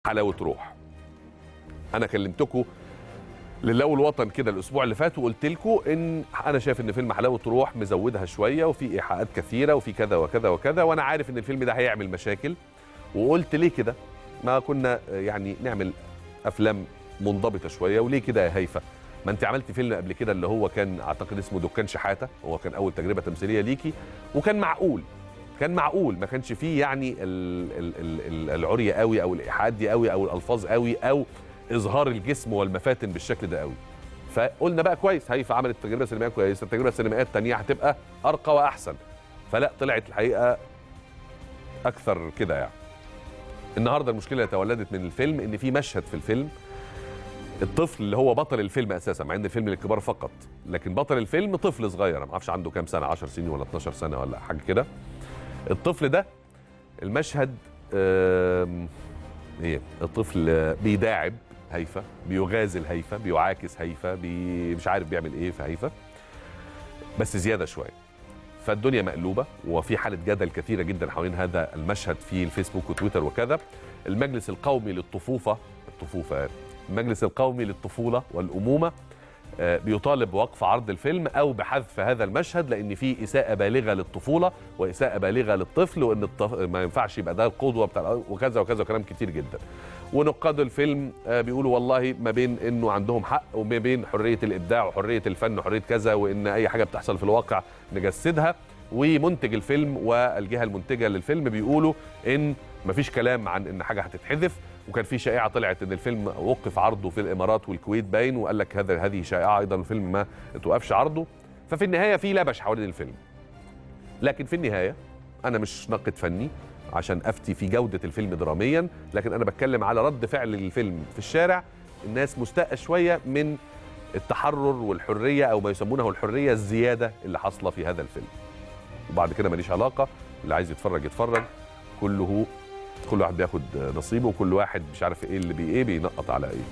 حلاوه روح. انا كلمتكم لله والوطن كده الاسبوع اللي فات وقلت لكم ان انا شايف ان فيلم حلاوه روح مزودها شويه وفي ايحاءات كثيره وفي كذا وكذا وكذا، وانا عارف ان الفيلم ده هيعمل مشاكل. وقلت ليه كده؟ ما كنا يعني نعمل افلام منضبطه شويه. وليه كده يا هيفا؟ ما انت عملتي فيلم قبل كده اللي هو كان اعتقد اسمه دكان شحاته، هو كان اول تجربه تمثيليه ليكي وكان معقول. كان معقول، ما كانش فيه يعني العري قوي او الايحاءات دي قوي او الالفاظ قوي او اظهار الجسم والمفاتن بالشكل ده قوي. فقلنا بقى كويس، هيفا عملت تجربه سينمائيه كويسه، التجربه السينمائيه الثانيه هتبقى ارقى واحسن. فلا، طلعت الحقيقه اكثر كده يعني. النهارده المشكله اللي تولدت من الفيلم ان في مشهد في الفيلم الطفل اللي هو بطل الفيلم اساسا، مع ان الفيلم للكبار فقط، لكن بطل الفيلم طفل صغير، ما اعرفش عنده كام سنه، 10 سنين ولا 12 سنه ولا حاجه كده. الطفل ده المشهد ايه، الطفل بيداعب هيفا، بيغازل هيفا، بيعاكس هيفا، مش عارف بيعمل ايه في هيفا، بس زياده شويه. فالدنيا مقلوبه وفي حاله جدل كثيره جدا حوالين هذا المشهد في الفيسبوك وتويتر وكذا. المجلس القومي للطفوله المجلس القومي للطفوله والامومه بيطالب بوقف عرض الفيلم او بحذف هذا المشهد، لان فيه اساءه بالغه للطفوله واساءه بالغه للطفل، وان ما ينفعش يبقى ده القدوه بتاع وكذا وكذا وكلام كتير جدا. ونقاد الفيلم بيقولوا والله ما بين انه عندهم حق وما بين حريه الابداع وحريه الفن وحريه كذا، وان اي حاجه بتحصل في الواقع نجسدها. ومنتج الفيلم والجهه المنتجه للفيلم بيقولوا ان مفيش كلام عن ان حاجه هتتحذف. وكان في شائعه طلعت ان الفيلم وقف عرضه في الامارات والكويت باين، وقال لك هذه شائعه ايضا، الفيلم ما توقفش عرضه. ففي النهايه في لبش حوالين الفيلم، لكن في النهايه انا مش ناقد فني عشان افتي في جوده الفيلم دراميا، لكن انا بتكلم على رد فعل الفيلم في الشارع. الناس مستاءه شويه من التحرر والحريه او ما يسمونه الحريه الزياده اللي حاصله في هذا الفيلم. وبعد كده ماليش علاقه، اللي عايز يتفرج يتفرج، كل واحد بياخد نصيبه، وكل واحد مش عارف ايه اللي بينقط على ايه.